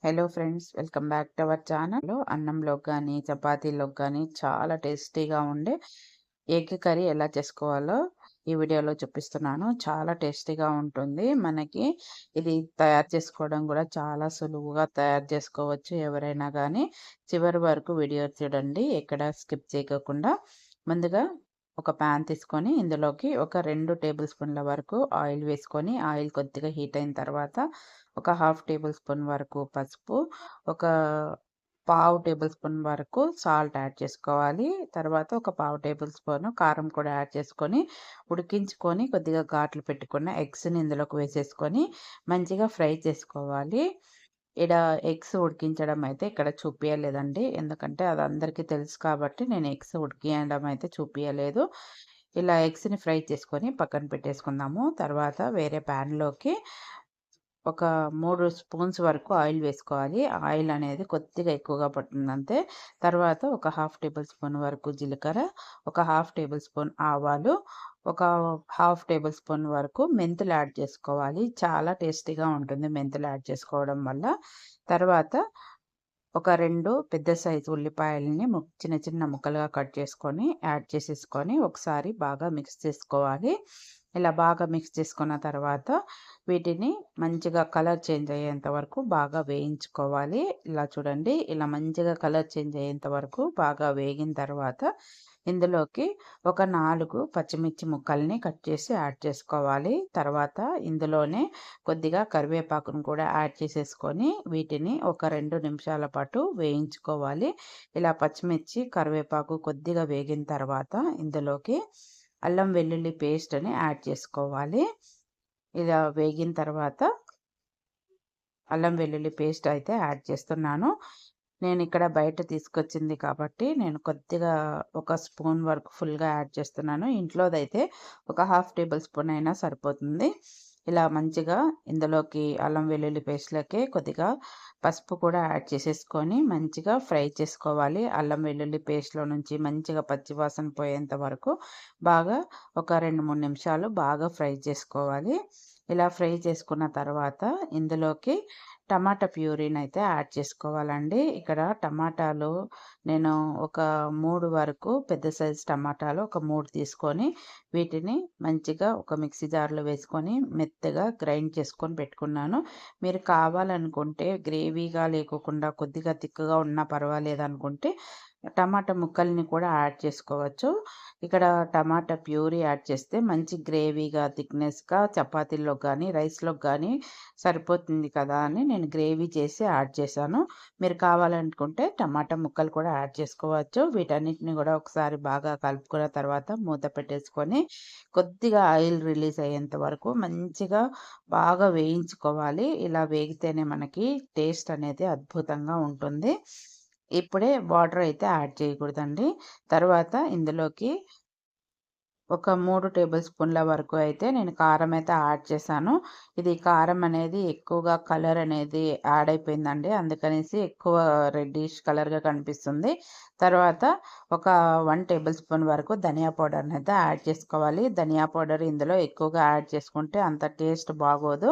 Hello friends, welcome back to our channel. అన్నంలోకి కానీ చపాతీలోకి కానీ చాలా టేస్టీగా ఉండే ఎగ్ కర్రీ ఎలా చేసుకోవాలో ఈ వీడియోలో చూపిస్తున్నాను. చాలా టేస్టీగా ఉంటుంది. మనకి ఇది తయారు చేసుకోవడం కూడా చాలా సులువుగా తయారు చేసుకోవచ్చు. ఎవరైనా కానీ చివరి వరకు వీడియో చూడండి, ఎక్కడ స్కిప్ చేయకుండా. ముందుగా ఒక ప్యాన్ తీసుకొని ఇందులోకి ఒక 2 టేబుల్ స్పూన్ల వరకు ఆయిల్ వేసుకొని, ఆయిల్ కొద్దిగా హీట్ అయిన తర్వాత ఒక హాఫ్ టేబుల్ స్పూన్ వరకు పసుపు, ఒక పావు టేబుల్ స్పూన్ వరకు సాల్ట్ యాడ్ చేసుకోవాలి. తర్వాత ఒక పావు టేబుల్ స్పూన్ కారం కూడా యాడ్ చేసుకొని ఉడికించుకొని కొద్దిగా ఘాట్లు పెట్టుకున్న ఎగ్స్ని ఇందులోకి వేసేసుకొని మంచిగా ఫ్రై చేసుకోవాలి. ఈడ ఎగ్స్ ఉడికించడం అయితే ఇక్కడ చూపియలేదండి, ఎందుకంటే అది అందరికీ తెలుసు కాబట్టి నేను ఎగ్స్ ఉడికియడం అయితే చూపియలేదు. ఇలా ఎగ్స్ని ఫ్రై చేసుకొని పక్కన పెట్టేసుకుందాము. తర్వాత వేరే ప్యాన్లోకి ఒక 3 స్పూన్స్ వరకు ఆయిల్ వేసుకోవాలి. ఆయిల్ అనేది కొద్దిగా ఎక్కువగా పడుతుందంతే. తర్వాత ఒక హాఫ్ టేబుల్ స్పూన్ వరకు జీలకర్ర, ఒక హాఫ్ టేబుల్ స్పూన్ ఆవాలు, ఒక హాఫ్ టేబుల్ స్పూన్ వరకు మెంతులు యాడ్ చేసుకోవాలి. చాలా టేస్టీగా ఉంటుంది మెంతులు యాడ్ చేసుకోవడం వల్ల. తర్వాత ఒక 2 పెద్ద సైజు ఉల్లిపాయలని చిన్న చిన్న ముక్కలుగా కట్ చేసుకొని యాడ్ చేసేసుకొని ఒకసారి బాగా మిక్స్ చేసుకోవాలి. ఇలా బాగా మిక్స్ చేసుకున్న తర్వాత వీటిని మంచిగా కలర్ చేంజ్ అయ్యేంత వరకు బాగా వేయించుకోవాలి. ఇలా చూడండి, ఇలా మంచిగా కలర్ చేంజ్ అయ్యేంత వరకు బాగా వేగిన తర్వాత ఇందులోకి ఒక 4 పచ్చిమిర్చి ముక్కల్ని కట్ చేసి యాడ్ చేసుకోవాలి. తర్వాత ఇందులోనే కొద్దిగా కరివేపాకును కూడా యాడ్ చేసేసుకొని వీటిని ఒక 2 నిమిషాల పాటు వేయించుకోవాలి. ఇలా పచ్చిమిర్చి, కరివేపాకు కొద్దిగా వేగిన తర్వాత ఇందులోకి అల్లం వెల్లుల్లి పేస్ట్‌ని యాడ్ చేసుకోవాలి. ఇలా వేగిన తర్వాత అల్లం వెల్లుల్లి పేస్ట్ అయితే యాడ్ చేస్తున్నాను. నేనిక్కడ బయట తీసుకొచ్చింది కాబట్టి నేను కొద్దిగా ఒక స్పూన్ వరకు ఫుల్‌గా యాడ్ చేస్తున్నాను. ఇంట్లోదైతే ఒక హాఫ్ టేబుల్ స్పూన్ అయినా సరిపోతుంది. ఇలా మంచిగా ఇందులోకి అల్లం వెల్లుల్లి పేస్ట్‌లోకి కొద్దిగా పసుపు కూడా యాడ్ చేసేసుకొని మంచిగా ఫ్రై చేసుకోవాలి. అల్లం వెల్లుల్లి పేస్ట్‌లో నుంచి మంచిగా పచ్చి వాసన పోయేంత వరకు బాగా ఒక 2, 3 నిమిషాలు బాగా ఫ్రై చేసుకోవాలి. ఇలా ఫ్రై చేసుకున్న తర్వాత ఇందులోకి టమాటా ప్యూరీనైతే యాడ్ చేసుకోవాలండి. ఇక్కడ టమాటాలు నేను ఒక 3 వరకు పెద్ద సైజు టమాటాలు ఒక 3 తీసుకొని వీటిని మంచిగా ఒక మిక్సీ జార్‌లో వేసుకొని మెత్తగా గ్రైండ్ చేసుకొని పెట్టుకున్నాను. మీరు కావాలనుకుంటే గ్రేవీగా లేకోకుండా కొద్దిగా తిక్కుగా ఉన్నా పర్వాలేదనుకుంటే టమాటా ముక్కల్ని కూడా యాడ్ చేసుకోవచ్చు. ఇక్కడ టమాటా ప్యూరీ యాడ్ చేస్తే మంచి గ్రేవీగా, థిక్‌నెస్‌గా చపాతీల్లోకి గానీ, రైస్‌లోకి గానీ సరిపోతుంది కదా అని నేను గ్రేవీ చేసి యాడ్ చేశాను. మీరు కావాలనుకుంటే టమాటా ముక్కలు కూడా యాడ్ చేసుకోవచ్చు. వీటన్నిటిని కూడా ఒకసారి బాగా కలుపుకున్న తర్వాత మూత పెట్టేసుకొని కొద్దిగా ఆయిల్ రిలీజ్ అయ్యేంత వరకు మంచిగా బాగా వేయించుకోవాలి. ఇలా వేగితేనే మనకి టేస్ట్ అనేది అద్భుతంగా ఉంటుంది. ఇప్పుడే వాటర్ అయితే యాడ్ చేయకూడదండి. తర్వాత ఇందులోకి ఒక 3 టేబుల్ స్పూన్ల వరకు అయితే నేను కారం అయితే యాడ్ చేశాను. ఇది కారం అనేది ఎక్కువగా కలర్ అనేది యాడ్ అయిపోయిందండి, అందుకనేసి ఎక్కువ రెడ్డిష్ కలర్‌గా కనిపిస్తుంది. తర్వాత ఒక 1 టేబుల్ స్పూన్ వరకు ధనియా పౌడర్‌ని అయితే యాడ్ చేసుకోవాలి. ధనియా పౌడర్ ఇందులో ఎక్కువగా యాడ్ చేసుకుంటే అంత టేస్ట్ బాగోదు.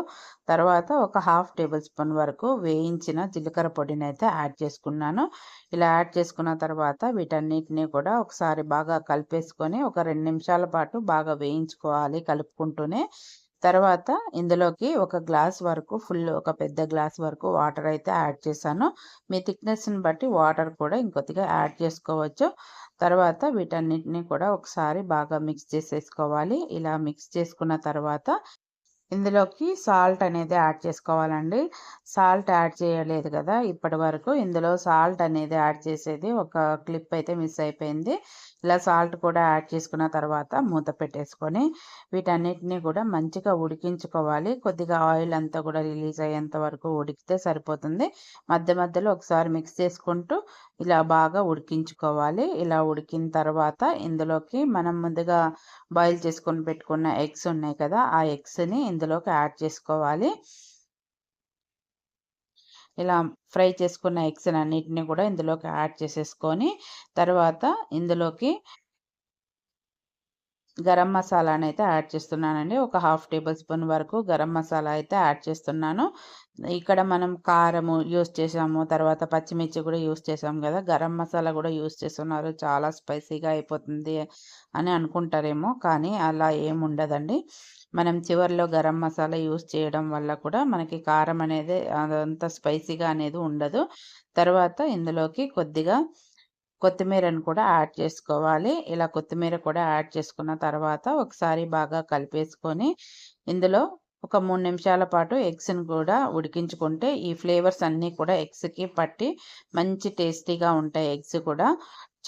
తర్వాత ఒక హాఫ్ టేబుల్ స్పూన్ వరకు వేయించిన జీలకర్ర పొడిని అయితే యాడ్ చేసుకున్నాను. ఇలా యాడ్ చేసుకున్న తర్వాత వీటన్నిటిని కూడా ఒకసారి బాగా కలిపేసుకొని ఒక 2 నిమిషాల పాటు బాగా వేయించుకోవాలి కలుపుకుంటూనే. తర్వాత ఇందులోకి ఒక పెద్ద గ్లాస్ వరకు వాటర్ అయితే యాడ్ చేశాను. మీ థిక్‌నెస్‌ని బట్టి వాటర్ కూడా ఇంకొద్దిగా యాడ్ చేసుకోవచ్చు. తర్వాత వీటన్నిటిని కూడా ఒకసారి బాగా మిక్స్ చేసేసుకోవాలి. ఇలా మిక్స్ చేసుకున్న తర్వాత ఇందులోకి సాల్ట్ అనేది యాడ్ చేసుకోవాలండి. సాల్ట్ యాడ్ చేయలేదు కదా ఇప్పటివరకు. ఇందులో సాల్ట్ అనేది యాడ్ చేసేది ఒక క్లిప్ అయితే మిస్ అయిపోయింది. ఇలా సాల్ట్ కూడా యాడ్ చేసుకున్న తర్వాత మూత పెట్టేసుకొని వీటన్నిటిని కూడా మంచిగా ఉడికించుకోవాలి. కొద్దిగా ఆయిల్ అంతా కూడా రిలీజ్ అయ్యేంత వరకు ఉడికితే సరిపోతుంది. మధ్య మధ్యలో ఒకసారి మిక్స్ చేసుకుంటూ ఇలా బాగా ఉడికించుకోవాలి. ఇలా ఉడికిన తర్వాత ఇందులోకి మనం ముందుగా బాయిల్ చేసుకొని పెట్టుకున్న ఎగ్స్ ఉన్నాయి కదా, ఆ ఎగ్స్‌ని ఇందులోకి యాడ్ చేసుకోవాలి. ఇలా ఫ్రై చేసుకున్న ఎగ్స్‌నన్నిటిని కూడా ఇందులోకి యాడ్ చేసేసుకొని తర్వాత ఇందులోకి గరం మసాలానైతే యాడ్ చేస్తున్నానండి. ఒక హాఫ్ టేబుల్ స్పూన్ వరకు గరం మసాలా అయితే యాడ్ చేస్తున్నాను. ఇక్కడ మనం కారము యూజ్ చేసాము. తర్వాత పచ్చిమిర్చి కూడా యూజ్ చేసాం గదా! గరం మసాలా కూడా యూజ్ చేస్తున్నారు. చాలా స్పైసీగా అయిపోతుంది అని అనుకుంటారేమో! కానీ అలా ఏముండదండి. మనం చివర్లో గరం మసాలా యూజ్ చేయడం వల్ల కూడా మనకి కారం అనేది అదంత స్పైసీగా అనేది ఉండదు. తర్వాత ఇందులోకి కొద్దిగా కొత్తిమీరను కూడా యాడ్ చేసుకోవాలి. ఇలా కొత్తిమీర కూడా యాడ్ చేసుకున్న తర్వాత ఒకసారి బాగా కలిపేసుకొని, ఇందులో ఒక 3 నిమిషాల పాటు ఎగ్స్‌ని కూడా ఉడికించుకుంటే, ఈ ఫ్లేవర్స్ అన్నీ కూడా ఎగ్స్‌కి పట్టి మంచి టేస్టీగా ఉంటాయి. ఎగ్స్ కూడా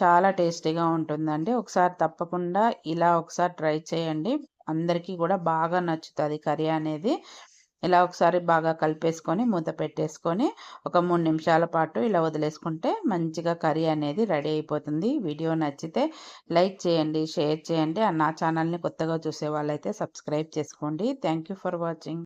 చాలా టేస్టీగా ఉంటుందండి. ఒకసారి తప్పకుండా ఇలా ఒకసారి ట్రై చేయండి. అందరికీ కూడా బాగా నచ్చుతది కర్రీ అనేది. ఇలా ఒకసారి బాగా కలిపేసుకొని, మూత పెట్టేసుకొని, ఒక 3 నిమిషాల పాటు ఇలా వదిలేసుకుంటే మంచిగా కర్రీ అనేది రెడీ అయిపోతుంది. వీడియో నచ్చితే లైక్ చేయండి, షేర్ చేయండి. నా ఛానల్‌ని కొత్తగా చూసే వాళ్ళైతే సబ్స్క్రైబ్ చేసుకోండి. Thank you for watching.